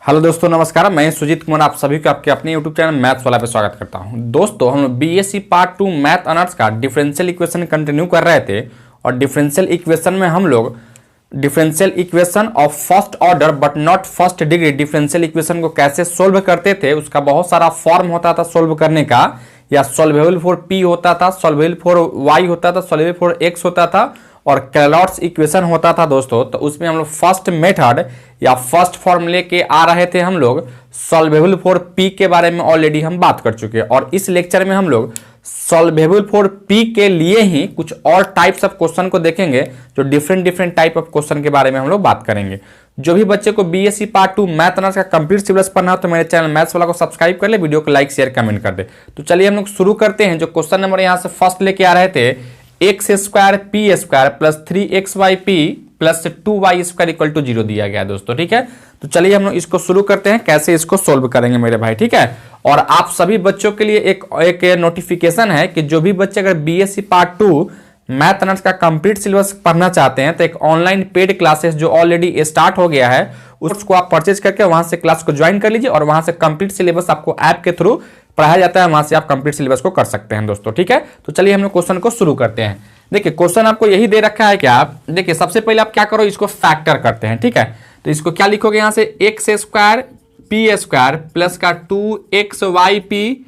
Hello दोस्तों, नमस्कार। मैं सुजीत कुमार आप सभी को आपके अपने यूट्यूब चैनल मैथ्स वाला पे स्वागत करता हूं। दोस्तों, हम लोग बीएससी पार्ट 2 मैथ ऑनर्स का डिफरेंशियल इक्वेशन कंटिन्यू कर रहे थे और डिफरेंशियल इक्वेशन में हम लोग differential equation of first order but not first degree differential equation को कैसे सोल्व करते थे। उसका बहुत सारा फॉर्म होता था सोल्व करने का, या सॉल्वेबल फॉर पी होता था, सॉल्वेबल फॉर वाई होता था, सॉल्वेबल फॉर एक्स होता था और कैलॉट्स इक्वेशन होता था दोस्तों। तो उसमें हम लोग फर्स्ट मेथड या फर्स्ट फॉर्म लेके आ रहे थे। हम लोग सॉल्वेबल फॉर पी के बारे में ऑलरेडी हम बात कर चुके हैं और इस लेक्चर में हम लोग सॉल्वेबल फॉर पी के लिए ही कुछ और टाइप्स ऑफ क्वेश्चन को देखेंगे, जो डिफरेंट टाइप ऑफ क्वेश्चन के बारे में हम लोग बात करेंगे। जो भी बच्चे को बीएससी पार्ट 2 मैथ ऑनर्स का कंप्लीट सिलेबस पढ़ना हो तो मेरे चैनल मैथ्स वाला को सब्सक्राइब कर ले, वीडियो को लाइक शेयर कमेंट कर दे। तो चलिए हम लोग शुरू करते हैं। जो क्वेश्चन नंबर यहाँ से फर्स्ट लेके आ रहे थे, X square P square plus 3xy P plus 2y square equal to 0 दिया गया दोस्तों। ठीक है, तो चलिए हम लोग इसको शुरू करते हैं, कैसे इसको सोल्व करेंगे मेरे भाई। ठीक है, और आप सभी बच्चों के लिए एक नोटिफिकेशन है कि जो भी बच्चे अगर बीएससी पार्ट 2 मैथ ऑनर्स का कंप्लीट सिलेबस पढ़ना चाहते हैं तो एक ऑनलाइन पेड क्लासेस जो ऑलरेडी स्टार्ट हो गया है उसको आप परचेज करके वहां से क्लास को ज्वाइन कर लीजिए और वहां से कंप्लीट सिलेबस आपको ऐप के थ्रू पढ़ाया जाता है। वहां से आप कंप्लीट सिलेबस को कर सकते हैं दोस्तों। ठीक है, तो चलिए हम लोग क्वेश्चन को शुरू करते हैं। देखिए, क्वेश्चन आपको यही दे रखा है कि आप देखिए सबसे पहले आप क्या करो, इसको फैक्टर करते हैं। ठीक है, तो इसको क्या लिखोगे यहाँ से, x square P square plus का 2xy पी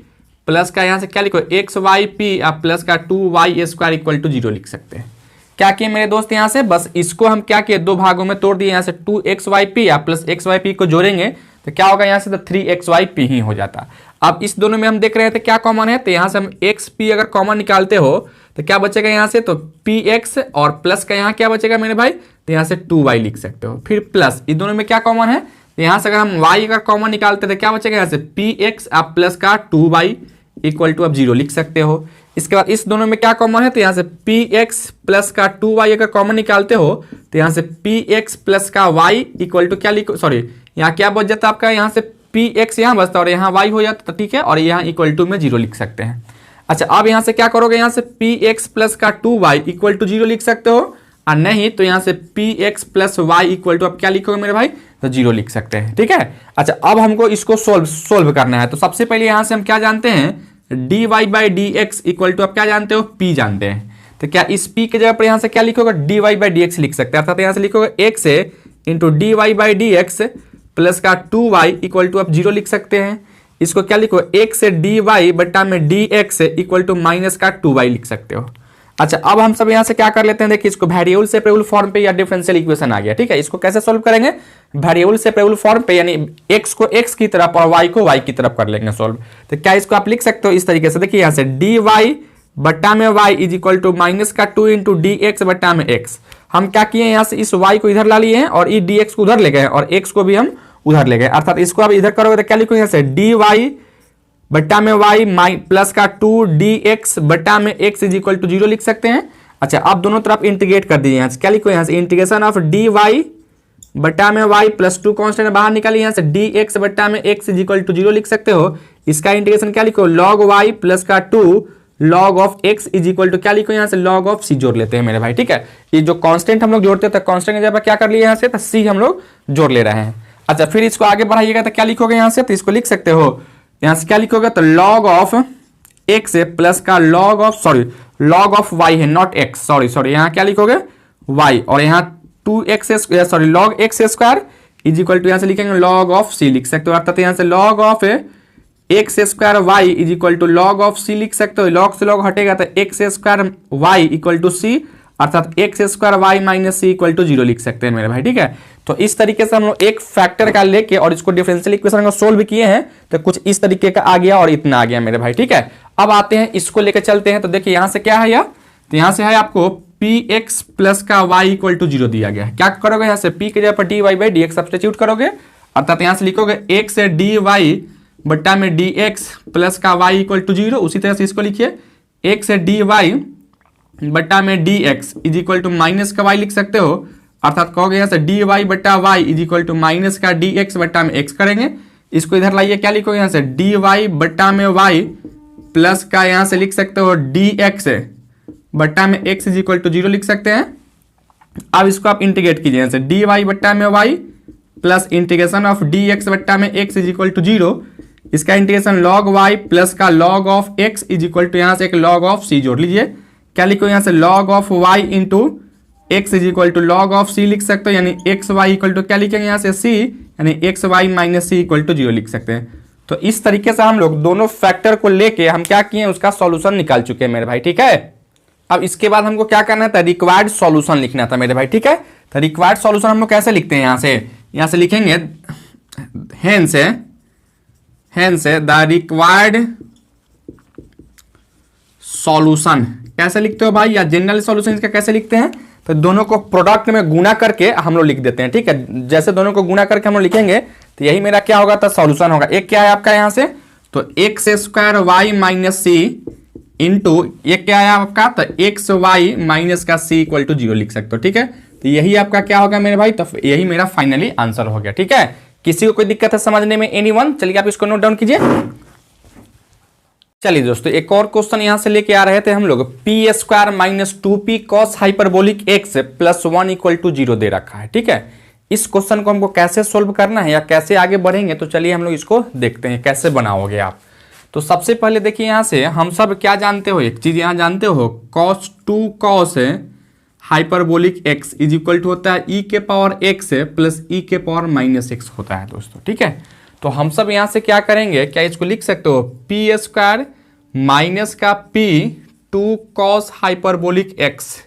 प्लस का यहाँ से क्या लिखो xy पी आप प्लस का 2y स्क्वायर इक्वल टू 0 लिख सकते हैं। क्या किए मेरे दोस्त, यहाँ से बस इसको हम क्या किए, दो भागों में तोड़ दिए। यहाँ से 2xy पी आप प्लस xy पी को जोड़ेंगे तो क्या होगा, यहाँ से तो 3xy पी ही हो जाता। अब इस दोनों में हम देख रहे थे क्या कॉमन है, तो यहाँ से हम एक्स पी अगर कॉमन निकालते हो तो क्या बचेगा यहाँ से, तो पी एक्स और प्लस का यहाँ क्या बचेगा मेरे भाई, तो यहाँ से 2y लिख सकते हो। फिर प्लस इस दोनों में क्या कॉमन है, तो यहाँ से अगर हम y अगर कॉमन निकालते तो क्या बचेगा, यहाँ से पी एक्स आप प्लस का 2y इक्वल टू आप 0 लिख सकते हो। इसके बाद इस दोनों में क्या कॉमन है, तो यहाँ से पी एक्स प्लस का 2y अगर कॉमन निकालते हो तो यहाँ से पी एक्स प्लस का y इक्वल टू क्या लिखो, सॉरी यहाँ क्या बच जाता है आपका, यहाँ से पी एक्स यहाँ बचता और यहाँ y हो जाता। ठीक है, और यहाँ इक्वल टू में 0 लिख सकते हैं। अच्छा, अब यहाँ से क्या करोगे, यहाँ से पी एक्स प्लस का 2y इक्वल टू 0 लिख सकते हो, और नहीं तो यहाँ से P X plus Y equal to आप क्या लिखोगे मेरे भाई, तो 0 लिख सकते हैं। ठीक है, अच्छा अब हमको इसको सोल्व करना है। तो सबसे पहले यहाँ से हम क्या जानते हैं, dy by D x equal to आप क्या जानते हो, p जानते हैं। तो क्या इस p के जगह पर यहाँ से क्या लिखोगे, dy बाई डी एक्स लिख सकते हैं, अर्थात यहाँ से लिखोगे x into D Y by D x plus का 2y इक्वल टू आप 0 लिख सकते हैं। इसको क्या लिखो, x से dy बट्टा में dx इक्वल टू माइनस का 2y लिख सकते हो। अच्छा, अब हम सब यहाँ से क्या कर लेते हैं, देखिए इसको वेरिएबल सेपरेबल फॉर्म पे या डिफरेंशियल इक्वेशन आ गया। ठीक है, इसको कैसे सोल्व करेंगे, वेरिएबल सेपरेबल फॉर्म पे, यानी x को x की तरफ और y को y की तरफ कर लेंगे सोल्व। तो क्या इसको आप लिख सकते हो इस तरीके से, देखिए यहाँ से dy बट्टा में y is equal to minus का 2 इंटू डी एक्स बट्टा में x। हम क्या किए, यहाँ से इस y को इधर ला लिए हैं और ई dx को उधर ले गए और x को भी हम उधर ले गए, अर्थात इसको आप इधर करोगे तो क्या लिखोगे, यहाँ से dy बट्टा में y प्लस का 2dx बट्टा में x इज इक्वल टू 0 लिख सकते हैं। अच्छा, आप दोनों तरफ इंटीग्रेट कर दीजिए। यहाँ से क्या लिखो, यहाँ से इंटीग्रेशन ऑफ dy बट्टा में y प्लस 2 कॉन्स्टेंट बाहर निकालिए, यहाँ से dx बट्टा में x इज इक्वल टू 0 लिख सकते हो। इसका इंटीग्रेशन क्या लिखो, log y प्लस का 2 log of x is equal to क्या लिखो, यहाँ से log ऑफ c जोड़ लेते हैं मेरे भाई। ठीक है, ये जो कांस्टेंट हम लोग जोड़ते हैं तो कांस्टेंट की जगह क्या कर लिए, यहाँ से तो c हम लोग जोड़ ले रहे हैं। अच्छा, फिर इसको आगे बढ़ाइएगा तो क्या लिखोगे, यहाँ से तो इसको लिख सकते हो, यहाँ से क्या लिखोगे, तो log ऑफ x प्लस का log ऑफ y है, नॉट x, सॉरी यहाँ क्या लिखोगे y, और यहाँ 2x sorry log x square is equal to यहाँ से लिखेंगे log ऑफ c लिख सकते हो, अर्थात यहाँ से log of x square y is equal to log of c लिख सकते हो। log से log हटेगा तो x square y equal to c, अर्थात x square y minus c equal to 0 लिख सकते हैं मेरे भाई। ठीक है, तो इस तरीके से हम लोग एक फैक्टर का लेके और इसको डिफरेंशियल इक्वेशन को सोल्व किए हैं, तो कुछ इस तरीके का आ गया और इतना आ गया मेरे भाई। ठीक है, अब आते हैं इसको लेकर चलते हैं। तो देखिए यहाँ से क्या है यार, तो यहाँ से है आपको पी एक्स प्लस का वाई इक्वल टू 0 दिया गया है। क्या करोगे, यहाँ से p के जगह पर d Y by D x substitute करोगे, अर्थात यहाँ से लिखोगे x से डी वाई बट्टा में डी एक्स प्लस का y इक्वल टू 0। उसी तरह से इसको लिखिए x से डी वाई बट्टा में d x is equal to minus का y लिख सकते हो, अर्थात कहोगे यहाँ से डी वाई बट्टा y is equal to minus का डी एक्स बट्टा में x करेंगे। इसको इधर लाइए, क्या लिखोगे, यहाँ से डी वाई बट्टा में y प्लस का यहाँ से लिख सकते हो डी एक्स बट्टा में x इज इक्वल टू 0 लिख सकते हैं। अब इसको आप इंटीग्रेट कीजिए, यहाँ से डी वाई बट्टा में y plus integration of d x बट्टा में एक्स इज इक्वल टू 0, इसका इंटीग्रेशन log y प्लस का log of x is equal to यहाँ से एक log ऑफ c जोड़ लीजिए। क्या लिखो यहाँ से log of y into x is equal to log of c लिख सकते हो, यानी एक्स वाई इक्वल टू क्या लिखेंगे यहाँ से c, यानी x y minus c equal to 0 लिख सकते हैं। तो इस तरीके से हम लोग दोनों फैक्टर को लेके हम क्या किए, उसका सॉल्यूशन निकाल चुके हैं मेरे भाई, ठीक है। अब इसके बाद हमको क्या करना था, रिक्वायर्ड सॉल्यूशन लिखना था मेरे भाई, ठीक है। तो रिक्वायर्ड सॉल्यूशन हम लोग कैसे लिखते हैं, यहाँ से लिखेंगे हेंस द रिक्वायर्ड सॉल्यूशन कैसे लिखते हो भाई, या जनरल सॉल्यूशन इसका कैसे लिखते हैं, तो दोनों को प्रोडक्ट में गुना करके हम लोग लिख देते हैं, ठीक है। जैसे दोनों को गुना करके हम लोग लिखेंगे तो यही मेरा क्या होगा, तो सॉल्यूशन होगा। एक क्या है आपका यहाँ से, तो एक्स स्क्वायर वाई माइनस सी इंटू एक क्या है आपका, तो एक्स वाई माइनस का सी इक्वल टू 0 लिख सकते हो, ठीक है। तो यही आपका क्या होगा मेरे भाई, तो यही मेरा फाइनली आंसर हो गया, ठीक है। किसी को कोई दिक्कत है समझने में, एनीवन? चलिए आप इसको नोट डाउन कीजिए। चलिए दोस्तों एक और क्वेश्चन यहां से लेके आ रहे थे हम लोग, p square minus 2p cos hyperbolic x plus 1 equal to 0 दे रखा है, ठीक है। इस क्वेश्चन को हमको कैसे सोल्व करना है या कैसे आगे बढ़ेंगे, तो चलिए हम लोग इसको देखते हैं कैसे बनाओगे आप। तो सबसे पहले देखिए यहाँ से हम सब क्या जानते हो, एक चीज यहाँ जानते हो, cos 2 cos hyperbolic x is equal to होता है e के पावर एक्स प्लस e के पावर माइनस एक्स होता है दोस्तों, ठीक है। तो हम सब यहाँ से क्या करेंगे, क्या इसको लिख सकते हो, पी स्क्वायर माइनस का p 2 cos hyperbolic x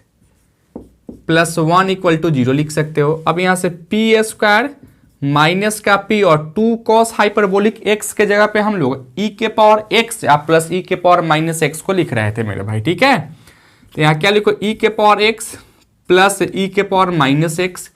plus 1 equal to 0 लिख सकते हो। अब यहाँ से पी स्क्वायर माइनस का p और 2 cos हाइपरबोलिक x के जगह पे हम लोग e के पावर x या प्लस e के पावर माइनस x को लिख रहे थे मेरे भाई, ठीक है। तो यहाँ क्या लिखो, e के पावर x प्लस e के power minus x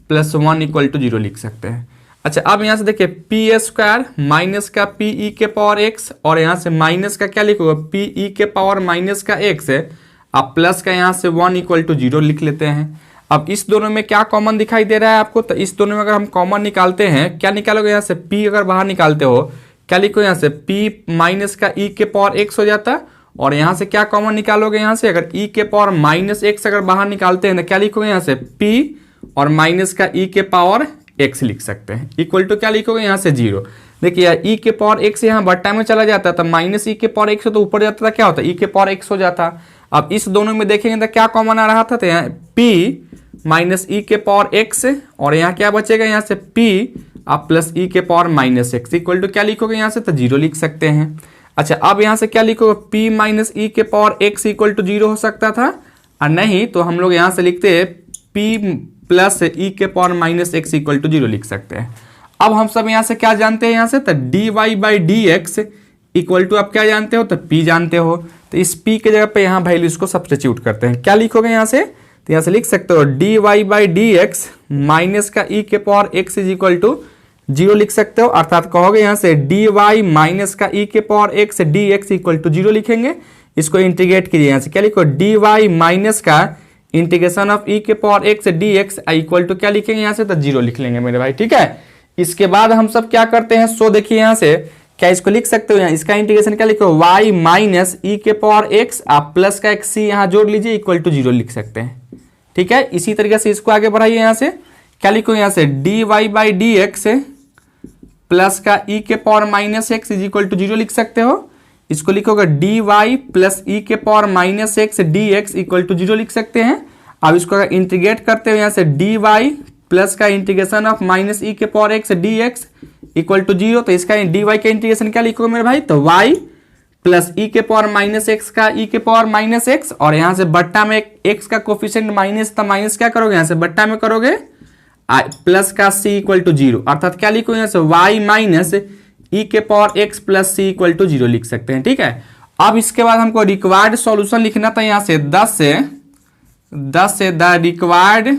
plus 1 equal to 0 लिख सकते हैं। अच्छा अब यहाँ से देखिए पी स्क्वायर माइनस का पी ई के पावर एक्स और यहाँ से माइनस का क्या लिखोगे, पी ई के पावर माइनस का एक्स है, अब प्लस का यहाँ से 1 इक्वल टू 0 लिख लेते हैं। अब इस दोनों में क्या कॉमन दिखाई दे रहा है आपको, तो इस दोनों में अगर हम कॉमन निकालते हैं, क्या निकालोगे यहाँ से, p अगर बाहर निकालते हो क्या लिखो यहाँ से, p माइनस का e के पावर x हो जाता है, और यहाँ से क्या कॉमन निकालोगे, यहाँ से अगर e के पावर माइनस एक्स अगर बाहर निकालते हैं तो क्या लिखोगे यहाँ से, p और माइनस का e के पावर x लिख सकते हैं, इक्वल टू क्या लिखोगे यहाँ से 0। देखिए e के पावर x यहाँ बट्टा में चला जाता है, तो माइनस e के पावर x तो ऊपर जाता था, क्या होता है e के पावर x हो जाता। अब इस दोनों में देखेंगे तो क्या कॉमन आ रहा था, तो यहाँ p माइनस ई के पावर एक्स और यहाँ क्या बचेगा, यहाँ से p अब प्लस ई के power minus x equal to क्या लिखोगे यहाँ से, तो 0 लिख सकते हैं। अच्छा अब यहाँ से क्या लिखोगे, p माइनस ई के पावर एक्स इक्वल टू 0 हो सकता था, और नहीं तो हम लोग यहाँ से लिखते हैं p प्लस ई के power minus x equal to 0 लिख सकते हैं। अब हम सब यहाँ से क्या जानते हैं, यहाँ से तो d Y by D x equal to आप क्या जानते हो, तो p जानते हो, तो इस p के जगह पे यहाँ वैल्यू इसको सब्स्टिट्यूट करते हैं। क्या लिखोगे यहाँ से, तो यहाँ से लिख सकते हो d Y by D x minus का e के power x is equal to 0 लिख सकते हो, अर्थात कहोगे यहाँ से डी वाई माइनस का e के power x d x equal to 0 लिखेंगे। इसको इंटीग्रेट कीजिए, यहाँ से क्या लिखो, डी वाई माइनस का इंटीग्रेशन ऑफ e के power x d x equal to क्या लिखेंगे यहाँ से, तो 0 लिख लेंगे मेरे भाई, ठीक है। इसके बाद हम सब क्या करते हैं, सो देखिए यहाँ से क्या इसको लिख सकते हो, यहाँ इसका इंटीग्रेशन क्या लिखो, y माइनस ई के पावर x आप प्लस का एक c यहाँ जोड़ लीजिए इक्वल टू 0 लिख सकते हैं, ठीक है। इसी तरीके से इसको आगे बढ़ाइए, यहाँ से क्या लिखो, यहाँ से d Y by D x plus का e के power minus x is equal to 0 लिख सकते हो। इसको लिखोगे डी वाई प्लस ई के power minus x d x equal to 0 लिख सकते हैं। अब इसको अगर इंटीग्रेट करते हो, यहाँ से डी वाई प्लस का इंटीग्रेशन ऑफ माइनस ई के power x d x equal to 0, तो इसका डी वाई का इंटीग्रेशन क्या लिखोगे मेरे भाई, तो y प्लस ई के पावर माइनस एक्स का ई के पावर माइनस एक्स और यहाँ से बट्टा में एक्स का कोफिशिएंट माइनस, तो माइनस क्या करोगे, यहाँ से बट्टा में करोगे प्लस का c इक्वल टू 0, अर्थात क्या लिखो यहाँ से y माइनस ई के power x plus c equal to 0 लिख सकते हैं, ठीक है। अब इसके बाद हमको रिक्वायर्ड सॉल्यूशन लिखना था, यहाँ से 10 से द रिक्वायर्ड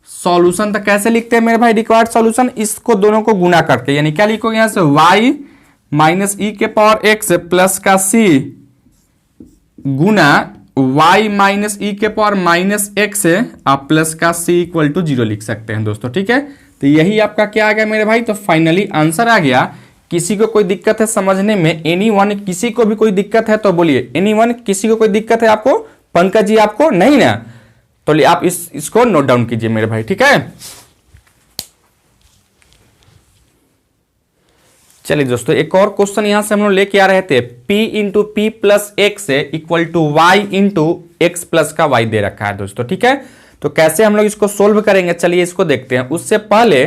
सॉल्यूशन, तो कैसे लिखते हैं मेरे भाई रिक्वायर्ड सॉल्यूशन, इसको दोनों को गुना करके, यानी क्या लिखोगे यहाँ से y माइनस ई के पावर एक्स प्लस का c गुना y माइनस ई के पावर माइनस एक्स आप प्लस का c इक्वल टू 0 लिख सकते हैं दोस्तों, ठीक है। तो यही आपका क्या आ गया मेरे भाई, तो फाइनली आंसर आ गया। किसी को कोई दिक्कत है समझने में, एनीवन, किसी को भी कोई दिक्कत है तो बोलिए, एनीवन, किसी को कोई दिक्कत है आपको, पंकज जी आपको नहीं ना, तो आप इसको नोट डाउन कीजिए मेरे भाई, ठीक है। चलिए दोस्तों, एक और क्वेश्चन यहां से हम लोग लेके आ रहे थे। p into p plus x equal to y into x plus का वाई दे रखा है दोस्तों, ठीक है। तो कैसे हम लोग इसको सोल्व करेंगे, चलिए इसको देखते हैं। उससे पहले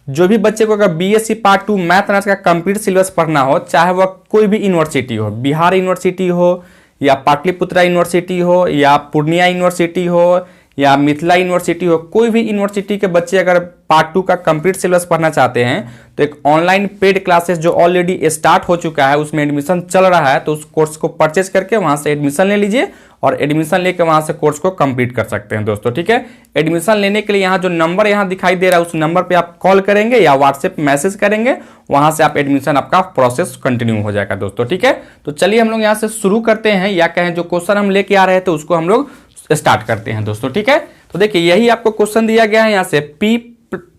जो भी बच्चे को अगर बीएससी पार्ट 2 मैथ ऑनर्स का कंप्लीट सिलेबस पढ़ना हो, चाहे वह कोई भी यूनिवर्सिटी हो, बिहार यूनिवर्सिटी हो या पाटलिपुत्रा यूनिवर्सिटी हो या पूर्णिया यूनिवर्सिटी हो या मिथिला यूनिवर्सिटी हो, कोई भी यूनिवर्सिटी के बच्चे अगर पार्ट 2 का कंप्लीट सिलेबस पढ़ना चाहते हैं तो एक ऑनलाइन पेड क्लासेस जो ऑलरेडी स्टार्ट हो चुका है, उसमें एडमिशन चल रहा है, तो उस कोर्स को परचेज करके वहां से एडमिशन ले लीजिए और एडमिशन लेके वहां से कोर्स को कंप्लीट कर सकते हैं दोस्तों, ठीक है। एडमिशन लेने के लिए यहाँ जो नंबर यहाँ दिखाई दे रहा है उस नंबर पे आप कॉल करेंगे या व्हाट्सएप मैसेज करेंगे, वहां से आप एडमिशन आपका प्रोसेस कंटिन्यू हो जाएगा दोस्तों, ठीक है। तो चलिए हम लोग यहाँ से शुरू करते हैं, या कहें जो क्वेश्चन हम लेके आ रहे थे उसको हम लोग स्टार्ट करते हैं दोस्तों, ठीक है। तो देखिए यही आपको क्वेश्चन दिया गया है यहाँ से, p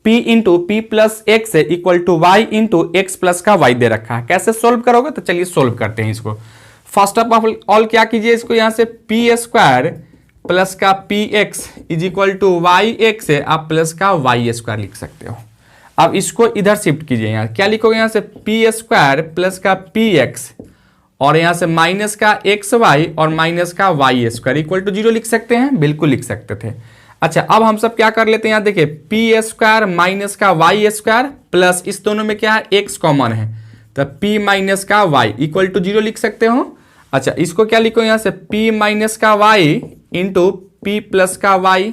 into p plus x equal to y into x plus का वाई दे रखा है। कैसे सोल्व करोगे, तो चलिए सोल्व करते हैं इसको। फर्स्ट ऑफ ऑल क्या कीजिए, इसको यहाँ से पी स्क्वायर प्लस का p x is equal to y x आप प्लस का वाई स्क्वायर लिख सकते हो। अब इसको इधर शिफ्ट कीजिए, यहाँ क्या लिखोगे, यहाँ से पी स्क्वायर प्लस का पी एक्स और यहां से माइनस का एक्स वाई और माइनस का वाई स्क्वायर इक्वल टू 0 लिख सकते हैं, बिल्कुल लिख सकते थे। अच्छा, अब हम सब क्या कर लेते हैं, यहाँ देखिए पी स्क्वायर माइनस का वाई स्क्वायर प्लस इस दोनों में क्या है, एक्स कॉमन है, तो पी माइनस का वाई इक्वल टू 0 लिख सकते हो। अच्छा, इसको क्या लिखो, यहाँ से पी माइनस का वाई इंटू पी प्लस का वाई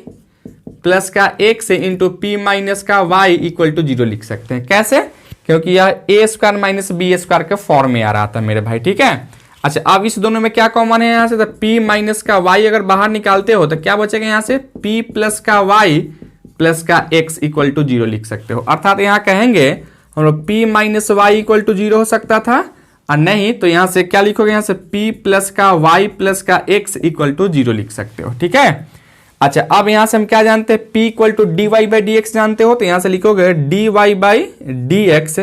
प्लस का एक्स इंटू पी माइनस का वाई इक्वल टू 0 लिख सकते हैं। कैसे, क्योंकि यह ए स्क्वायर माइनस बी स्क्वायर के फॉर्म में आ रहा था मेरे भाई, ठीक है। अच्छा, अब इस दोनों में क्या कॉमन है यहाँ से, तो p माइनस का y अगर बाहर निकालते हो तो क्या बचेगा, यहाँ से p प्लस का y प्लस का x इक्वल टू 0 लिख सकते हो। अर्थात यहाँ कहेंगे हम लोग p minus y equal to 0 हो सकता था, और नहीं तो यहाँ से क्या लिखोगे, यहाँ से p प्लस का y प्लस का x इक्वल टू 0 लिख सकते हो, ठीक है। अच्छा, अब यहां से हम क्या जानते हैं, p equal to d Y by D x जानते हो, तो यहां से लिखोगे d Y by D x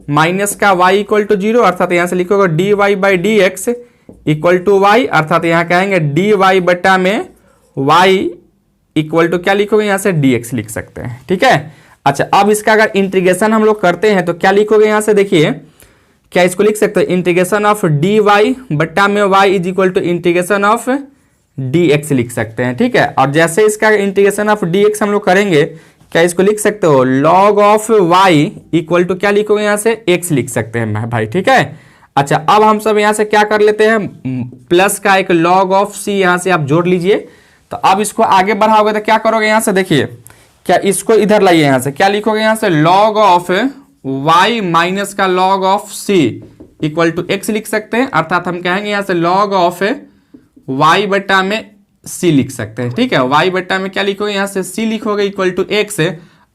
minus का y इक्वल टू 0, अर्थात यहां से लिखोगे d Y by D x equal to y, अर्थात यहां कहेंगे डी वाई बटा में y इक्वल टू क्या लिखोगे, यहां से डी एक्स लिख सकते हैं, ठीक है। अच्छा, अब इसका अगर इंटीग्रेशन हम लोग करते हैं तो क्या लिखोगे, यहां से देखिए क्या इसको लिख सकते हो, इंटीग्रेशन ऑफ डी वाई बटा में y is equal to integration of dx लिख सकते हैं, ठीक है। और जैसे इसका इंटीग्रेशन ऑफ dx हम लोग करेंगे, क्या इसको लिख सकते हो, log of y equal to क्या लिखोगे, यहाँ से x लिख सकते हैं भाई, ठीक है। अच्छा, अब हम सब यहाँ से क्या कर लेते हैं, प्लस का एक log ऑफ c यहाँ से आप जोड़ लीजिए। तो अब इसको आगे बढ़ाओगे तो क्या करोगे, यहाँ से देखिए क्या इसको इधर लाइए, यहाँ से क्या लिखोगे, यहाँ से log ऑफ y माइनस का log of c equal to x लिख सकते हैं, अर्थात हम कहेंगे यहाँ से log ऑफ y बटा में c लिख सकते हैं, ठीक है। y बटा में क्या लिखोगे, यहाँ से c लिखोगे इक्वल टू x,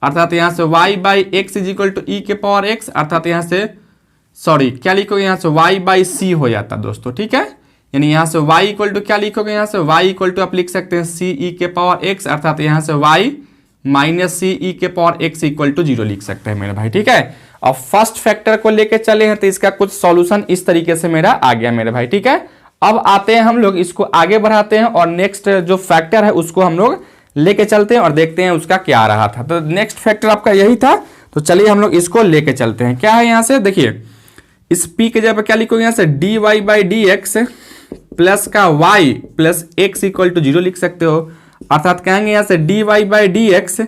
अर्थात यहाँ से y by x is equal to e के पावर x, अर्थात यहाँ से सॉरी क्या लिखोगे, यहाँ से y बाई c हो जाता दोस्तों, ठीक है। यानी यहाँ से y इक्वल टू क्या लिखोगे, यहाँ से y इक्वल टू आप लिख सकते हैं c e के पावर x, अर्थात यहाँ से y माइनस c e के पावर x इक्वल टू 0 लिख सकते हैं मेरे भाई, ठीक है। अब फर्स्ट फैक्टर को लेके चले हैं तो इसका कुछ सॉल्यूशन इस तरीके से मेरा आ गया मेरे भाई, ठीक है। अब आते हैं हम लोग इसको आगे बढ़ाते हैं और नेक्स्ट जो फैक्टर है उसको हम लोग लेके चलते हैं और देखते हैं उसका क्या आ रहा था। तो नेक्स्ट फैक्टर आपका यही था, तो चलिए हम लोग इसको लेके चलते हैं। क्या है यहाँ से देखिए, इस p के जगह पर क्या लिखोगे, यहाँ से d Y by D x plus का y plus x equal to 0 लिख सकते हो, अर्थात कहेंगे यहाँ से d Y by D x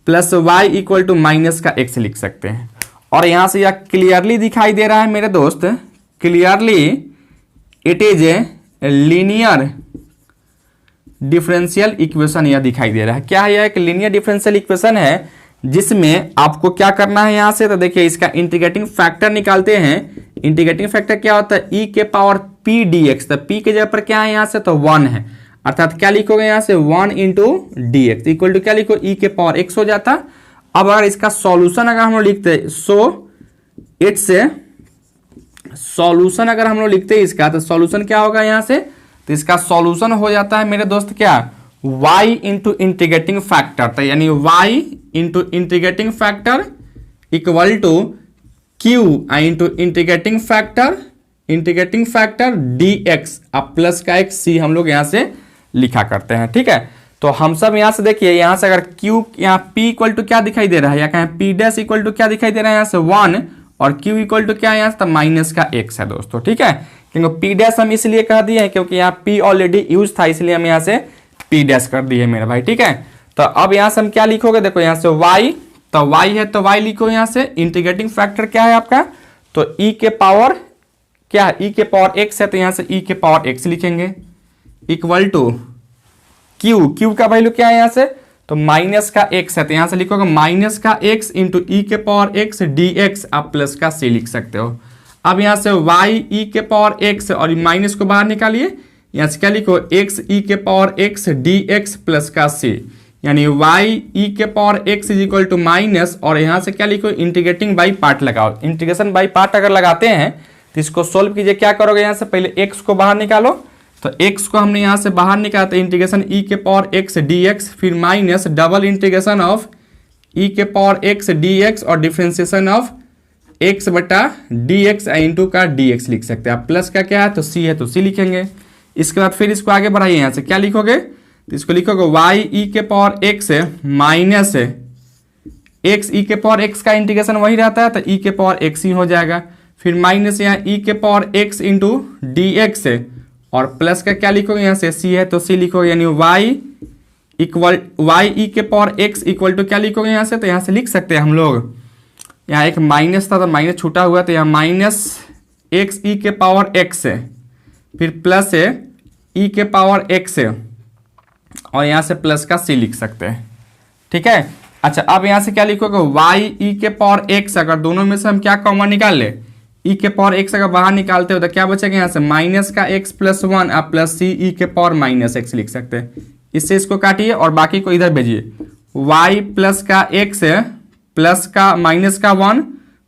plus Y equal to minus का x लिख सकते हैं। और यहाँ से यह क्लियरली दिखाई दे रहा है मेरे दोस्त, clearly it is a linear differential equation यह दिखाई दे रहा है। क्या है, यह एक लीनियर डिफरेंशियल इक्वेशन है जिसमें आपको क्या करना है, यहां से तो देखिए इसका इंटीग्रेटिंग फैक्टर निकालते हैं। इंटीग्रेटिंग फैक्टर क्या होता है, e के पावर p dx, तो p के जगह पर क्या है यहाँ से, तो 1 है, अर्थात क्या लिखोगे यहाँ से 1 into d x equal to क्या लिखो, e के पावर x हो जाता। अब अगर इसका सॉल्यूशन अगर हम लोग लिखते हैं, सो इट्स सॉल्यूशन अगर हम लोग लिखते हैं इसका, तो सॉल्यूशन क्या होगा यहाँ से, तो इसका सॉल्यूशन हो जाता है मेरे दोस्त क्या, y इंटू इंटीग्रेटिंग फैक्टर, तो यानी y into integrating factor equal to q into integrating factor dx अब प्लस का एक c हम लोग यहाँ से लिखा करते हैं, ठीक है। तो हम सब यहाँ से देखिए, यहाँ से अगर q यहाँ p इक्वल टू क्या दिखाई दे रहा है, या कहें p डैश इक्वल टू क्या दिखाई दे रहा है, यहाँ से 1 और q इक्वल टू क्या है यहाँ से, माइनस का x है दोस्तों, ठीक है। क्योंकि पी डैश हम इसलिए कह दिए हैं क्योंकि यहाँ p ऑलरेडी यूज था, इसलिए हम यहाँ से p डैश कर दिए मेरे भाई, ठीक है। तो अब यहाँ से हम क्या लिखोगे, देखो यहाँ से y, तो y है तो y लिखो यहाँ से। इंटीग्रेटिंग फैक्टर क्या है आपका, तो e के पावर क्या है, e के पावर x है तो यहाँ से e के पावर x लिखेंगे इक्वल टू q का वैल्यू क्या है यहाँ से, तो माइनस का x है तो यहाँ से लिखोगे माइनस का x इंटू ई के पावर x dx, आप प्लस का c लिख सकते हो। अब यहाँ से y e के पावर x और माइनस को बाहर निकालिए, यहाँ से क्या लिखो x e के पावर x dx प्लस का c, यानी y e के power x is equal to minus, और यहाँ से क्या लिखो इंटीग्रेटिंग बाई पार्ट लगाओ। इंटीग्रेशन बाई पार्ट अगर लगाते हैं तो इसको सोल्व कीजिए, क्या करोगे यहाँ से पहले x को बाहर निकालो, तो x को हमने यहाँ से बाहर निकाला तो इंटीग्रेशन e के पावर x dx, फिर minus double integration of e के पावर x dx और डिफ्रेंसिएशन ऑफ x बटा dx इंटू का dx लिख सकते हैं आप। प्लस का क्या है तो c है तो c लिखेंगे। इसके बाद फिर इसको आगे बढ़ाइए, यहाँ से क्या लिखोगे, तो इसको लिखोगे y e के power x minus x e के पावर x का इंटीग्रेशन वही रहता है तो e के पावर x ही हो जाएगा, फिर माइनस यहाँ e के पावर x इंटू dx और प्लस का क्या लिखोगे यहाँ से c है तो c लिखोगे, यानी y e के पावर x इक्वल टू क्या लिखोगे यहाँ से, तो यहाँ से लिख सकते हैं हम लोग, यहाँ एक माइनस था तो माइनस छूटा हुआ तो यहाँ माइनस x e के पावर x है, फिर प्लस है e के पावर x है और यहाँ से प्लस का c लिख सकते हैं, ठीक है। अच्छा अब यहाँ से क्या लिखोगे y e के पावर x, अगर दोनों में से हम क्या कॉमन निकाल ले, e के पावर x अगर बाहर निकालते हो तो क्या बचेगा यहाँ से माइनस का x प्लस 1 आप प्लस c e के पावर माइनस x लिख सकते हैं। इससे इसको काटिए और बाकी को इधर भेजिए, y प्लस का x है प्लस का माइनस का 1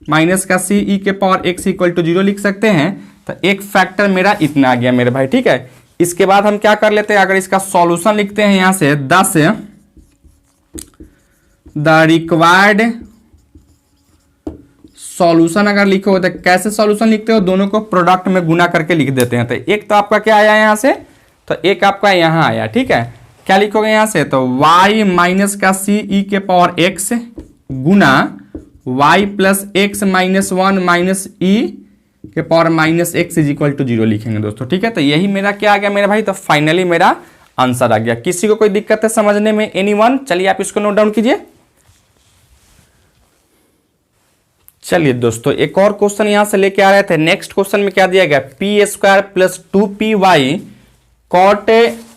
माइनस का c e के पावर x इक्वल टू 0 लिख सकते हैं। तो एक फैक्टर मेरा इतना आ गया मेरे भाई, ठीक है। इसके बाद हम क्या कर लेते हैं, अगर इसका सॉल्यूशन लिखते हैं यहाँ से 10 द रिक्वायर्ड सॉल्यूशन अगर लिखो तो कैसे सॉल्यूशन लिखते हो, दोनों को प्रोडक्ट में गुना करके लिख देते हैं। तो एक तो आपका क्या आया यहाँ से, तो एक आपका यहाँ आया, ठीक है। क्या लिखोगे यहाँ से, तो y माइनस का c e के पावर x गुना y plus x minus 1 minus e के power minus x is equal to 0 लिखेंगे दोस्तों, ठीक है। तो यही मेरा क्या आ गया मेरे भाई, तो फाइनली मेरा आंसर आ गया। किसी को कोई दिक्कत है समझने में, एनीवन? चलिए आप इसको नोट डाउन कीजिए। चलिए दोस्तों एक और क्वेश्चन यहां से लेके आ रहे थे। नेक्स्ट क्वेश्चन में क्या दिया गया, p square plus 2py cot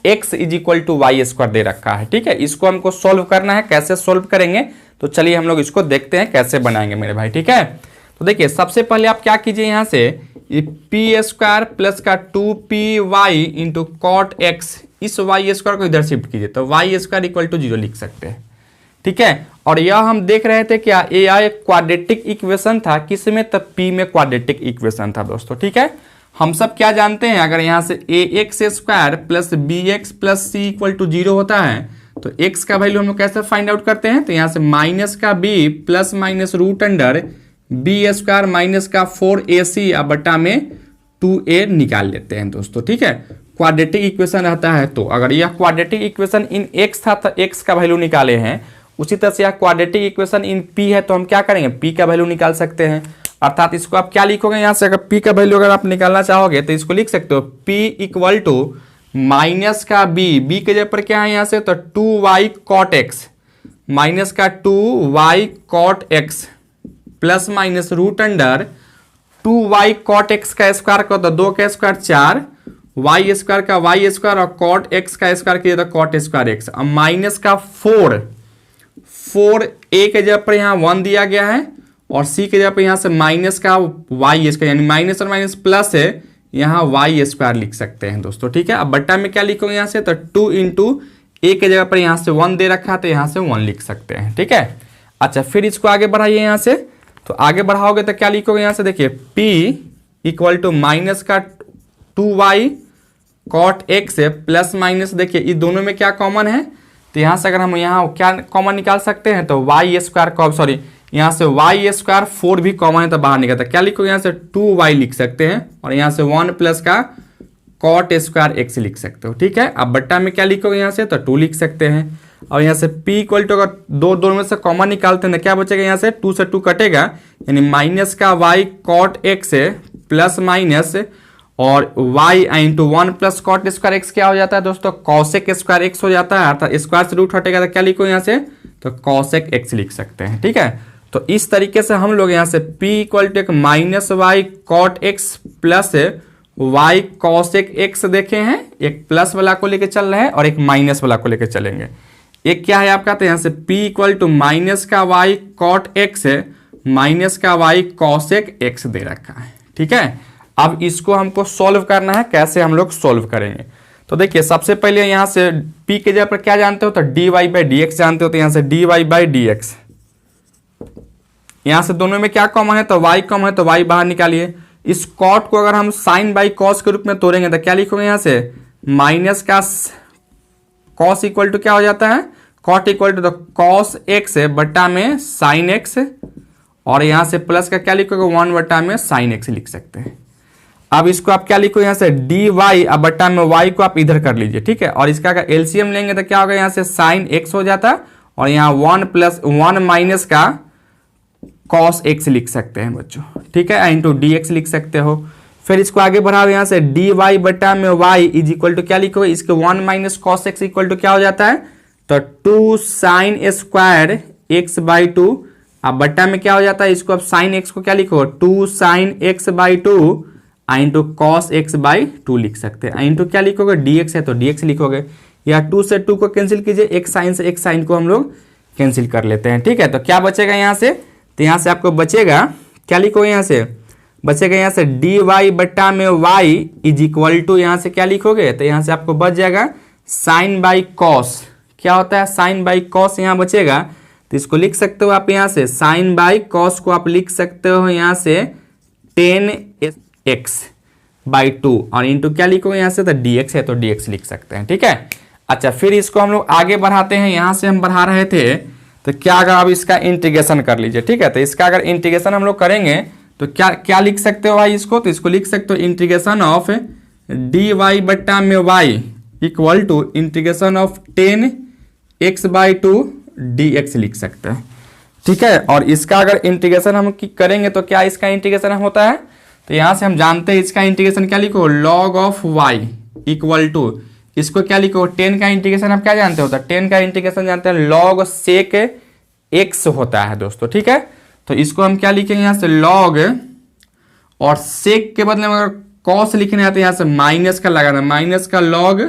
x is equal to y square दे रखा है, ठीक है। इसको हमको सोल्व करना है, कैसे सोल्व करेंगे तो चलिए हम लोग इसको देखते हैं कैसे बनाएंगे मेरे भाई, ठीक है। तो देखिए सबसे पहले आप क्या कीजिए, यहाँ से पी स्क्वायर प्लस का 2py इंटू कॉट x, इस वाई स्क्वायर को इधर शिफ्ट कीजिए तो वाई स्क्वायर इक्वल टू 0 लिख सकते हैं, ठीक है। और यह हम देख रहे थे क्या, यह एक क्वाड्रेटिक इक्वेशन था, किस में, तब p में क्वाड्रेटिक इक्वेशन था दोस्तों, ठीक है। हम सब क्या जानते हैं, अगर यहाँ से ax square plus bx plus c equal to 0 होता है तो x का वैल्यू हम लोग कैसे फाइंड आउट करते हैं, तो यहाँ से माइनस का b plus minus root under b square minus का 4ac बटा में 2a निकाल लेते हैं दोस्तों, ठीक है। क्वाड्रेटिक इक्वेशन रहता है, तो अगर यह क्वाड्रेटिक इक्वेशन इन x था तो x का वैल्यू निकाले हैं, उसी तरह से यह क्वाड्रेटिक इक्वेशन इन p है तो हम क्या करेंगे, p का वैल्यू निकाल सकते हैं। अर्थात इसको आप क्या लिखोगे, यहाँ से अगर p का वैल्यू अगर आप निकालना चाहोगे तो इसको लिख सकते हो p इक्वल टू माइनस का b के जगह पर क्या है यहाँ से, तो 2y कॉट x माइनस का 2y cot x plus minus root under 2y cot x का स्क्वायर को तो 2 का स्क्वायर 4, y स्क्वायर का y स्क्वायर और कॉट x का स्क्वायर किया तो कॉट स्क्वायर x, अब माइनस का 4 a के जगह पर यहाँ 1 दिया गया है और c के जगह पर यहाँ से माइनस का y स्क्वायर, यानी माइनस और माइनस प्लस है, यहाँ y स्क्वायर लिख सकते हैं दोस्तों, ठीक है। अब बट्टा में क्या लिखोगे यहाँ से, तो 2 इंटू a के जगह पर यहाँ से 1 दे रखा है तो यहाँ से 1 लिख सकते हैं, ठीक है। अच्छा फिर इसको आगे बढ़ाइए, यहाँ से तो आगे बढ़ाओगे तो क्या लिखोगे, यहाँ से देखिए p इक्वल टू माइनस का 2y कॉट x है प्लस माइनस, देखिए इस दोनों में क्या कॉमन है, तो यहाँ से अगर हम यहाँ क्या कॉमन निकाल सकते हैं, तो y स्क्वायर सॉरी यहाँ से y स्क्वायर 4 भी कॉमन है तो बाहर निकलता है, क्या लिखोगे यहाँ से 2y लिख सकते हैं और यहाँ से 1 प्लस का कॉट स्क्वायर x लिख सकते हो, ठीक है। अब बट्टा में क्या लिखोगे यहाँ से, तो 2 लिख सकते हैं। और यहाँ से p इक्वल टू अगर दो में से कॉमन निकालते हैं तो क्या बचेगा, यहाँ से 2 से 2 कटेगा, यानी माइनस का y कॉट x है प्लस माइनस और y into 1 plus cot square x क्या हो जाता है दोस्तों, कॉसेक स्क्वायर x हो जाता है, अर्थात स्क्वायर से रूट हटेगा तो क्या लिखो यहाँ से, तो कॉसेक x लिख सकते हैं। ठीक है, तो इस तरीके से हम लोग यहाँ से p इक्वल टू एक minus y cot x plus y cosec x देखे हैं, एक प्लस वाला को लेके चल रहे हैं और एक माइनस वाला को लेके चलेंगे। एक क्या है आपका, तो यहाँ से p इक्वल टू माइनस का y कॉट x है माइनस का y कॉसेक x दे रखा है। ठीक है, अब इसको हमको सॉल्व करना है, कैसे हम लोग सॉल्व करेंगे, तो देखिए सबसे पहले यहाँ से p के जगह पर क्या जानते हो, तो dy बाई डी एक्स जानते हो, तो यहाँ से dy बाई डी एक्स, यहाँ से दोनों में क्या कॉमन है, तो y कॉमन है, तो y बाहर निकालिए। इस कॉट को अगर हम साइन बाई कॉस के रूप में तोड़ेंगे तो क्या लिखोगे, यहाँ से माइनस का कॉस इक्वल टू क्या हो जाता है, कॉट इक्वल टू, तो कॉस एक्स है बट्टा में साइन एक्स, और यहाँ से प्लस का क्या लिखोगे, 1 बट्टा में साइन एक्स लिख सकते हैं। अब इसको आप क्या लिखो, यहाँ से डी वाई, अब बट्टा में वाई को आप इधर कर लीजिए। ठीक है, और इसका अगर एलसीएम लेंगे तो क्या होगा, यहाँ से साइन एक्स हो जाता और यहाँ 1 प्लस 1 माइनस का कॉस एक्स लिख सकते हैं बच्चों। ठीक है, इंटू डी एक्स लिख सकते हो। फिर इसको आगे बढ़ाओ, यहाँ से डी वाई बट्टा में वाई इज इक्वल टू क्या लिखोगे, इसके 1 minus cos x equal to क्या हो जाता है, तो 2 साइन स्क्वायर एक्स बाई 2, अब बट्टा में क्या हो जाता है, इसको अब साइन एक्स को क्या लिखो, 2 sine x by 2 into cos x by 2 लिख सकते हैं। इंटू क्या लिखोगे, डी एक्स है तो डी एक्स लिखोगे, या 2 से 2 को कैंसिल कीजिए, एक साइन से एक साइन को हम लोग कैंसिल कर लेते हैं। ठीक है, तो क्या बचेगा यहाँ से, तो यहाँ से आपको बचेगा क्या लिखोगे, यहाँ से बचेगा यहाँ से डी वाई बट्टा में वाई इज इक्वल टू, यहाँ से क्या लिखोगे, तो यहाँ से आपको बच जाएगा साइन बाई कॉस, क्या होता है साइन बाई कॉस यहाँ बचेगा, तो इसको लिख सकते हो आप यहाँ से साइन बाई कॉस को आप लिख सकते हो यहाँ से 10x बाई 2 और इंटू क्या लिखोगे यहाँ से, तो dx है तो dx लिख सकते हैं। ठीक है, अच्छा फिर इसको हम लोग आगे बढ़ाते हैं, यहाँ से हम बढ़ा रहे थे तो क्या अगर आप इसका इंटीग्रेशन कर लीजिए। ठीक है, तो इसका अगर इंटीग्रेशन हम लोग करेंगे तो क्या क्या लिख सकते हो भाई इसको, तो इसको लिख सकते हो इंटीग्रेशन ऑफ डी वाई बट्टा में y equal to integration of 10x by 2 dx लिख सकते हैं। ठीक है, और इसका अगर इंटीग्रेशन हम करेंगे तो क्या इसका इंटीग्रेशन होता है, तो यहाँ से हम जानते हैं इसका इंटीग्रेशन क्या लिखो, log of y equal to, इसको क्या लिखो 10 का इंटीग्रेशन आप क्या जानते हो, 10 का इंटीग्रेशन जानते हैं लॉग सेक x होता है दोस्तों। ठीक है, तो इसको हम क्या लिखेंगे यहाँ से लॉग, और सेक के बदले में अगर कॉस लिखना है तो यहाँ से माइनस का लगाना, माइनस का लॉग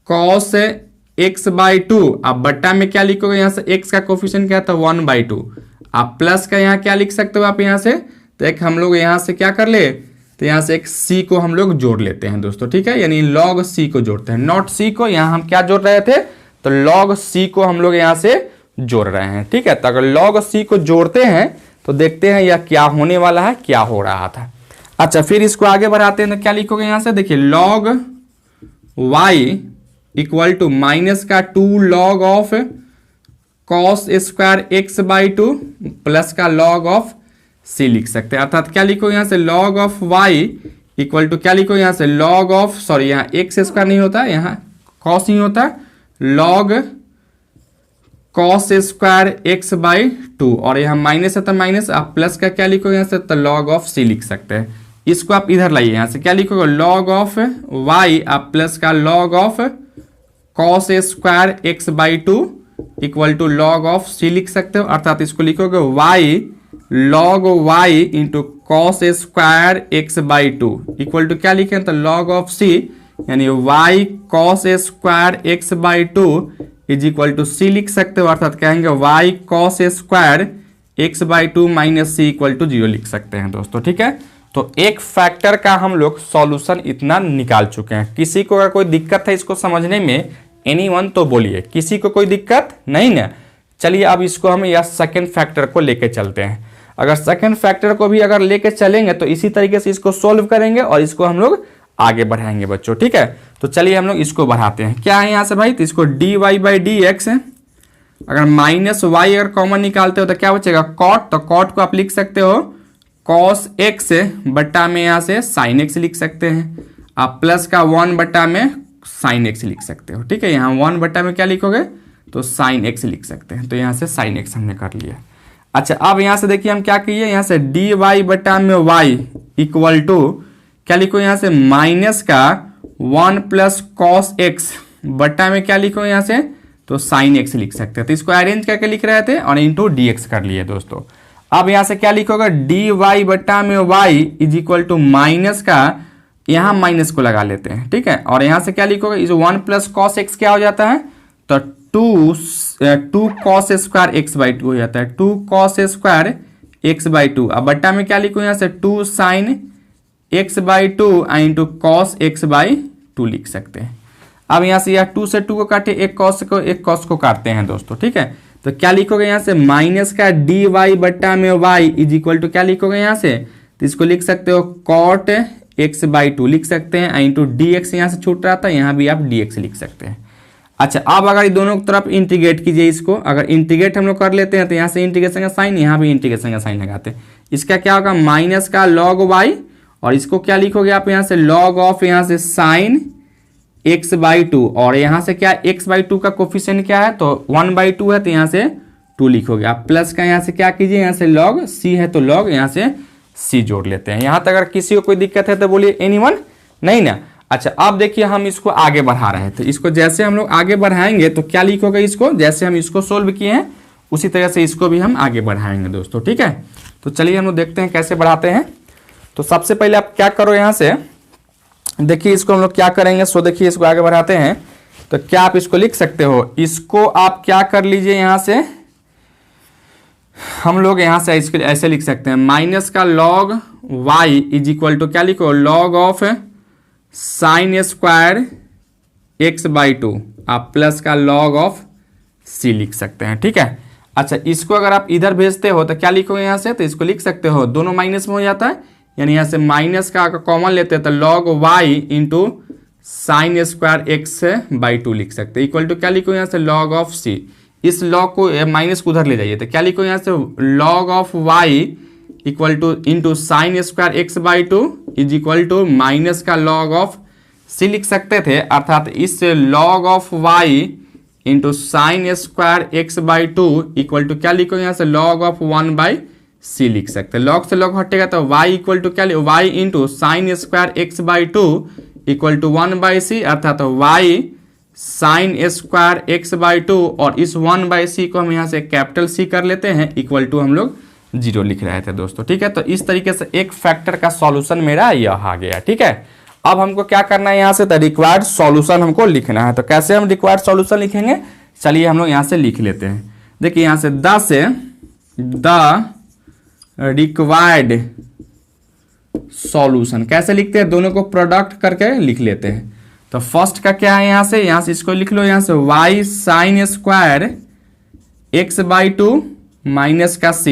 कॉस x बाई 2, आप बट्टा में क्या लिखोगे यहाँ से x का कोफिशिएंट क्या था 1 बाई 2, आप प्लस का यहाँ क्या लिख सकते हो आप यहाँ से, तो एक हम लोग यहाँ से क्या कर ले, तो यहाँ से एक c को हम लोग जोड़ लेते हैं दोस्तों। ठीक है, यानी log c को जोड़ते हैं, नॉट c को, यहाँ हम क्या जोड़ रहे थे, तो log c को हम लोग यहाँ से जोड़ रहे हैं। ठीक है, तो अगर log c को जोड़ते हैं तो देखते हैं यह क्या होने वाला है, क्या हो रहा था। अच्छा फिर इसको आगे बढ़ाते हैं तो क्या लिखोगे यहाँ से, देखिए log y equal to minus का 2 log of cos square x by 2 plus का log ऑफ c लिख सकते हैं, अर्थात क्या लिखो यहाँ से log of y equal to क्या लिखो यहाँ से log ऑफ, सॉरी यहाँ एक्स स्क्वायर नहीं होता, यहाँ कॉस ही होता, log cos square x by 2, और यहाँ माइनस है तो माइनस, आप प्लस का क्या लिखो यहाँ से, तो log ऑफ c लिख सकते हैं। इसको आप इधर लाइए, यहाँ से क्या लिखोगे log ऑफ y, आप प्लस का log of cos square x by 2 equal to log of c लिख सकते हो, अर्थात इसको लिखोगे y log y into cos square x by 2 equal to क्या लिखें, तो log ऑफ c, यानी y cos square x by 2 is equal to c लिख सकते हो, अर्थात कहेंगे y cos square x by 2 minus c equal to 0 लिख सकते हैं दोस्तों। ठीक है, तो एक फैक्टर का हम लोग सॉल्यूशन इतना निकाल चुके हैं। किसी को अगर कोई दिक्कत है इसको समझने में, एनीवन तो बोलिए, किसी को कोई दिक्कत नहीं ना। चलिए अब इसको हम या सेकंड फैक्टर को लेके चलते हैं। अगर सेकंड फैक्टर को भी अगर लेके चलेंगे तो इसी तरीके से इसको सोल्व करेंगे और इसको हम लोग आगे बढ़ाएंगे बच्चों। ठीक है, तो चलिए हम लोग इसको बढ़ाते हैं। क्या है यहाँ से भाई, तो इसको d Y by D x है, अगर माइनस वाई अगर कॉमन निकालते हो तो क्या बचेगा कॉट, तो कॉट को आप लिख सकते हो कॉस एक्स बट्टा में यहाँ से साइन एक्स लिख सकते हैं, आप प्लस का 1 बट्टा में साइन एक्स लिख सकते हो। ठीक है, यहाँ 1 बट्टा में क्या लिखोगे, तो साइन एक्स लिख सकते हैं। तो यहाँ से साइन एक्स हमने कर लिया। अच्छा, अब यहाँ से देखिए हम क्या किए, यहाँ से डी वाई बटा में वाई इक्वल टू क्या लिखो, यहाँ से माइनस का 1 प्लस कॉस एक्स बटा में क्या लिखो यहाँ से, तो साइन एक्स लिख सकते हैं। तो इसको अरेंज करके लिख रहे थे और इंटू डी एक्स कर लिए दोस्तों। अब यहाँ से क्या लिखोगे, डी वाई बटा में y is equal to minus का, यहाँ माइनस को लगा लेते हैं, ठीक है। और यहाँ से क्या लिखोगे, इस 1 प्लस कॉस एक्स क्या हो जाता है, तो 2 कॉस स्क्वायर एक्स बाई 2 हो जाता है, 2 कॉस स्क्वायर एक्स बाई 2। अब बट्टा में क्या लिखो यहाँ से 2 sine x by 2 into cos x by 2 लिख सकते हैं। अब यहाँ से यह 2 से 2 को काटे, एक कॉस को काटते हैं दोस्तों, ठीक है। तो क्या लिखोगे यहाँ से माइनस का डी वाई बट्टा में वाई इज इक्वल टू क्या लिखोगे यहाँ से, तो इसको लिख सकते हो कॉट एक्स बाई 2 लिख सकते हैं इंटू डी एक्स, यहाँ से छूट रहा था, यहाँ भी आप डी एक्स लिख सकते हैं। अच्छा, अब अगर दोनों तरफ इंटीग्रेट कीजिए इसको, अगर इंटीग्रेट हम लोग कर लेते हैं तो यहाँ से इंटीग्रेशन का साइन, यहाँ भी इंटीग्रेशन का साइन लगाते हैं। इसका क्या होगा, माइनस का लॉग वाई, और इसको क्या लिखोगे आप यहाँ से लॉग ऑफ यहाँ से साइन एक्स बाई 2, और यहाँ से क्या एक्स बाई 2 का कोफिशिएंट क्या है, तो 1 बाई 2 है, तो यहाँ से 2 लिखोगे आप। प्लस का यहाँ से क्या कीजिए, यहाँ से लॉग सी है तो लॉग यहाँ से सी जोड़ लेते हैं। यहाँ तक अगर किसी को कोई दिक्कत है तो बोलिए एनीवन, नहीं ना। अच्छा, अब देखिए हम इसको आगे बढ़ा रहे थे, इसको जैसे हम लोग आगे बढ़ाएंगे तो क्या लिखोगे इसको, जैसे हम इसको सोल्व किए हैं उसी तरह से इसको भी हम आगे बढ़ाएंगे दोस्तों, ठीक है। तो चलिए हम लोग देखते हैं कैसे बढ़ाते हैं। तो सबसे पहले आप क्या करो, यहाँ से देखिए इसको हम लोग क्या करेंगे, सो देखिए इसको आगे बढ़ाते हैं। तो क्या आप इसको लिख सकते हो, इसको आप क्या कर लीजिए, यहाँ से हम लोग यहाँ से इसको ऐसे लिख सकते हैं, माइनस का log y is equal to क्या लिखो, log of sine square x by 2, आप प्लस का लॉग ऑफ सी लिख सकते हैं, ठीक है। अच्छा, इसको अगर आप इधर भेजते हो तो क्या लिखोगे यहाँ से, तो इसको लिख सकते हो, दोनों माइनस में हो जाता है, यानी यहाँ से माइनस का कॉमन लेते हैं तो log y into sine square x by 2 लिख सकते हैं, इक्वल टू क्या लिखो यहाँ से लॉग ऑफ सी। इस लॉग को माइनस को उधर ले जाइए, तो क्या लिखो यहाँ से log of y equal to into sine square x by 2 is equal to minus का लॉग ऑफ सी लिख सकते थे, अर्थात इस log of y into sine square x by 2 equal to क्या लिखो यहाँ से लॉग ऑफ 1 बाई सी लिख सकते हैं। लॉग से लॉग हटेगा तो y इक्वल टू क्या, y into sine square x by 2 equal to 1 by c, अर्थात y sine square x by 2, और इस 1 बाई सी को हम यहाँ से कैपिटल सी कर लेते हैं, इक्वल टू हम लोग 0 लिख रहे थे दोस्तों, ठीक है। तो इस तरीके से एक फैक्टर का सॉल्यूशन मेरा यह आ गया, ठीक है। अब हमको क्या करना है यहाँ से, तो रिक्वायर्ड सॉल्यूशन हमको लिखना है। तो कैसे हम रिक्वायर्ड सॉल्यूशन लिखेंगे, चलिए हम लोग यहाँ से लिख लेते हैं। देखिए यहाँ से द रिक्वायर्ड सॉल्यूशन कैसे लिखते हैं, दोनों को प्रोडक्ट करके लिख लेते हैं। तो फर्स्ट का क्या है, यहाँ से इसको लिख लो, यहाँ से y sine square x by 2 minus का c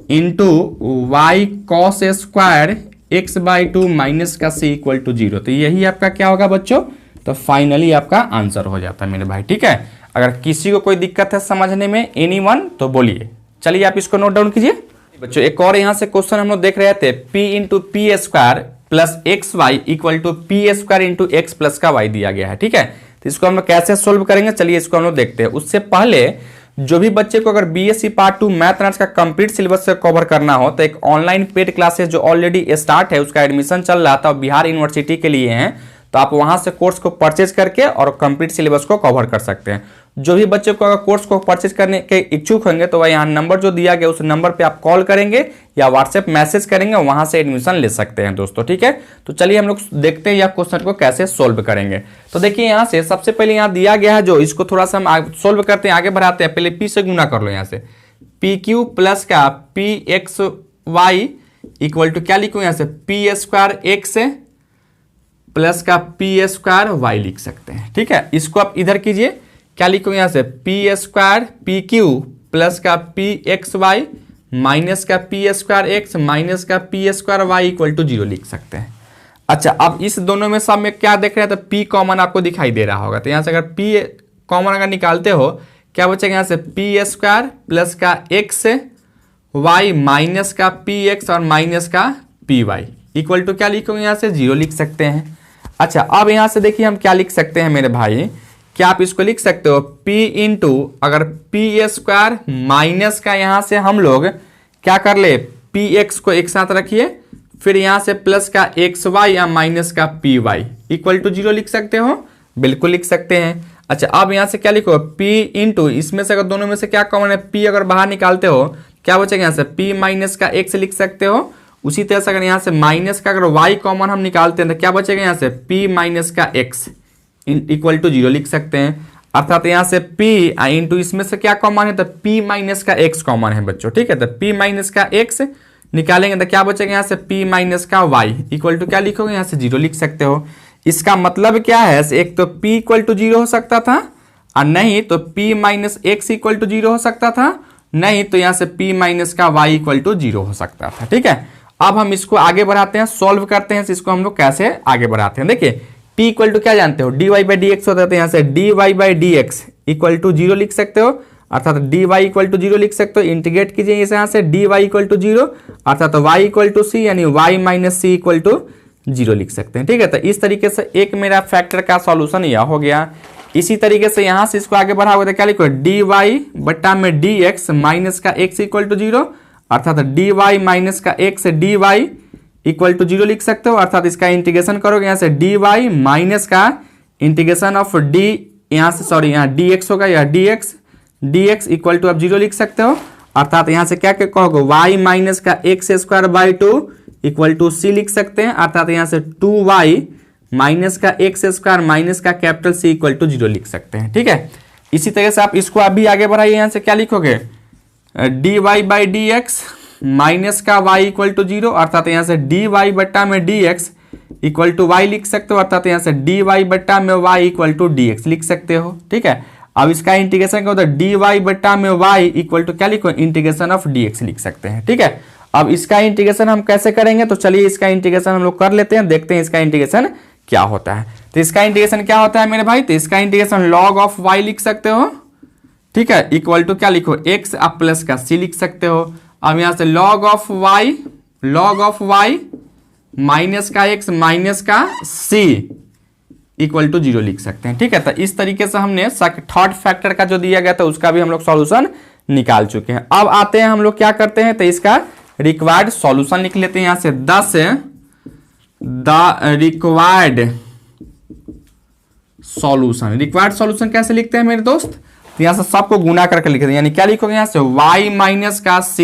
into y cos square x by 2 minus का c इक्वल टू 0। तो यही आपका क्या होगा बच्चों, तो फाइनली आपका आंसर हो जाता है मेरे भाई, ठीक है। अगर किसी को कोई दिक्कत है समझने में एनीवन तो बोलिए। चलिए आप इसको नोट डाउन कीजिए बच्चों। एक और यहाँ से क्वेश्चन हम लोग देख रहे थे, p into p square plus x y equal to p square into x plus का वाई दिया गया है, ठीक है। तो इसको हम लोग कैसे सोल्व करेंगे, चलिए इसको हम लोग देखते हैं। उससे पहले जो भी बच्चे को अगर बीएससी पार्ट 2 मैथ अनर्स का कंप्लीट सिलेबस से कवर करना हो तो एक ऑनलाइन पेड क्लासेस जो ऑलरेडी स्टार्ट है, उसका एडमिशन चल रहा था, बिहार यूनिवर्सिटी के लिए है, तो आप वहां से कोर्स को परचेज करके और कंप्लीट सिलेबस को कवर कर सकते हैं। जो भी बच्चे को अगर कोर्स को परचेज करने के इच्छुक होंगे तो वह यहाँ नंबर जो दिया गया उस नंबर पे आप कॉल करेंगे या व्हाट्सएप मैसेज करेंगे, वहां से एडमिशन ले सकते हैं दोस्तों, ठीक है। तो चलिए हम लोग देखते हैं यह क्वेश्चन को कैसे सोल्व करेंगे। तो देखिए यहाँ से सबसे पहले यहाँ दिया गया है, जो इसको थोड़ा सा हम सोल्व करते हैं, आगे बढ़ाते हैं। पहले पी से गुना कर लो, यहाँ से पी क्यू प्लस का p x y equal to क्या लिखो, यहाँ से पी स्क्वायर एक्स प्लस का पी स्क्वायर वाई लिख सकते हैं, ठीक है। इसको आप इधर कीजिए, क्या लिखोगे यहाँ से p square p q plus का पी एक्स वाई माइनस का पी स्क्वायर एक्स माइनस का p square y equal to 0 लिख सकते हैं। अच्छा, अब इस दोनों में सब में क्या देख रहे हैं, तो पी कॉमन आपको दिखाई दे रहा होगा। तो यहाँ से अगर पी कॉमन अगर निकालते हो क्या बचेगा, यहाँ से पी स्क्वायर प्लस का एक्स वाई माइनस का पी एक्स और माइनस का पी वाई इक्वल टू क्या लिखोगे, यहाँ से 0 लिख सकते हैं। अच्छा, अब यहाँ से देखिए हम क्या लिख सकते हैं मेरे भाई, क्या आप इसको लिख सकते हो p इंटू अगर पी स्क्वायर माइनस का यहां से हम लोग क्या कर ले पी एक्स को एक साथ रखिए, फिर यहां से प्लस का एक्स वाई या माइनस का पी वाई इक्वल टू 0 लिख सकते हो, बिल्कुल लिख सकते हैं। अच्छा अब यहां से क्या लिखो p इंटू इसमें से अगर दोनों में से क्या कॉमन है p अगर बाहर निकालते हो क्या बचेगा यहाँ से p माइनस का x लिख सकते हो। उसी तरह से अगर यहाँ से माइनस का अगर y कॉमन हम निकालते हैं तो क्या बचेगा यहाँ से p माइनस का x इक्वल टू 0 लिख सकते हैं। अर्थात यहाँ से p इंटू इसमें से क्या कॉमन है तो p माइनस का x कॉमन है बच्चों, ठीक है। तो p माइनस का x निकालेंगे तो क्या बचेगा यहाँ से p माइनस का y इक्वल टू क्या लिखोगे यहाँ से 0 लिख सकते हो। इसका मतलब क्या है, एक तो p इक्वल टू 0 हो सकता था और नहीं तो p minus x equal to 0 हो सकता था, नहीं तो यहाँ से p माइनस का y इक्वल टू 0 हो सकता था, ठीक है। अब हम इसको आगे बढ़ाते हैं, सॉल्व करते हैं इसको हम लोग कैसे आगे बढ़ाते हैं। देखिए p इक्वल टू क्या जानते हो dy बाई डी एक्स होता है, तो यहाँ से dy by D x equal to 0 लिख सकते हो, अर्थात dy इक्वल टू 0 लिख सकते हो। इंटीग्रेट कीजिए इसे यहाँ से dy इक्वल टू 0 अर्थात y इक्वल टू सी यानी y minus c equal to 0 लिख सकते हैं, ठीक है। तो इस तरीके से एक मेरा फैक्टर का सॉल्यूशन यह हो गया। इसी तरीके से यहां से इसको आगे बढ़ाओगे तो क्या लिखो dy बट्टा में dx माइनस का x इक्वल टू 0 अर्थात dy माइनस का x dy इक्वल टू 0 लिख सकते हो। अर्थात इसका इंटीग्रेशन करोगे यहाँ से dy माइनस का इंटीग्रेशन ऑफ d यहाँ से सॉरी यहाँ dx होगा या dx इक्वल टू आप 0 लिख सकते हो। अर्थात यहाँ से क्या कहोगे y माइनस का x square by 2 equal to c लिख सकते हैं। अर्थात यहाँ से 2y माइनस का एक्स स्क्वायर माइनस का कैपिटल सी इक्वल टू 0 लिख सकते हैं, ठीक है। इसी तरह से आप इसको अभी आगे बढ़ाइए, यहाँ से क्या लिखोगे dy by D x minus का y इक्वल टू 0 अर्थात यहाँ से dy बट्टा में dx इक्वल टू y लिख सकते हो, अर्थात यहाँ से dy बट्टा में y इक्वल टू dx लिख सकते हो, ठीक है। अब इसका इंटीग्रेशन क्या होता है dy बट्टा में y इक्वल टू क्या लिखो इंटीग्रेशन ऑफ dx लिख सकते हैं, ठीक है। अब इसका इंटीग्रेशन हम कैसे करेंगे, तो चलिए इसका इंटीग्रेशन हम लोग कर लेते हैं, देखते हैं इसका इंटीग्रेशन क्या होता है। तो इसका इंटीग्रेशन क्या होता है मेरे भाई, तो इसका इंटीग्रेशन log ऑफ y लिख सकते हो, ठीक है, इक्वल टू क्या लिखो x अब प्लस का c लिख सकते हो। अब यहां से log ऑफ y माइनस का x माइनस का c इक्वल टू 0 लिख सकते हैं, ठीक है। तो इस तरीके से हमने थर्ड फैक्टर का जो दिया गया था उसका भी हम लोग सॉल्यूशन निकाल चुके हैं। अब आते हैं हम लोग क्या करते हैं, तो इसका रिक्वायर्ड सॉल्यूशन लिख लेते हैं। यहां से द रिक्वायर्ड सॉल्यूशन कैसे लिखते हैं मेरे दोस्त, तो यहां से सबको गुना करके लिखते हैं, यानी क्या लिखोगे यहां से y माइनस का c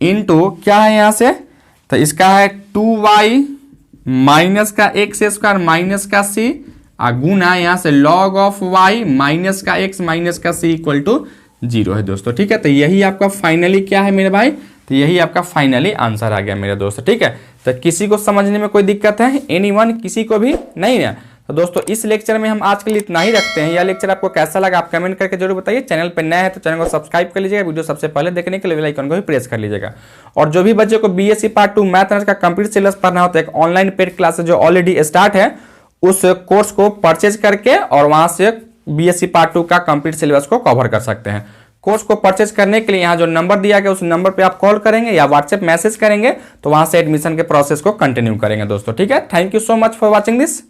इंटू क्या है यहां से, तो इसका है 2y माइनस का एक्स स्क्वायर माइनस का c गुना यहां से log ऑफ y माइनस का x माइनस का c इक्वल टू 0 है दोस्तों, ठीक है। तो यही आपका फाइनली क्या है मेरे भाई, तो यही आपका फाइनली आंसर आ गया मेरे दोस्त, ठीक है। तो किसी को समझने में कोई दिक्कत है, एनीवन किसी को भी नहीं है। तो दोस्तों इस लेक्चर में हम आज के लिए इतना ही रखते हैं। यह लेक्चर आपको कैसा लगा आप कमेंट करके जरूर बताइए। चैनल पर नया है तो चैनल को सब्सक्राइब कर लीजिएगा, वीडियो सबसे पहले देखने के लिए बेल आइकन को भी प्रेस कर लीजिएगा। और जो भी बच्चे को बीएससी पार्ट 2 मैथ ऑनर्स का कंप्लीट सिलेबस पढ़ना होता है, एक ऑनलाइन पेड क्लासेस जो ऑलरेडी स्टार्ट है, उस कोर्स को परचेज करके और वहां से बीएससी पार्ट 2 का कंप्लीट सिलेबस को कवर कर सकते हैं। कोर्स को परचेज करने के लिए यहाँ जो नंबर दिया गया उस नंबर पे आप कॉल करेंगे या व्हाट्सएप मैसेज करेंगे तो वहां से एडमिशन के प्रोसेस को कंटिन्यू करेंगे दोस्तों, ठीक है। Thank you so much for watching this.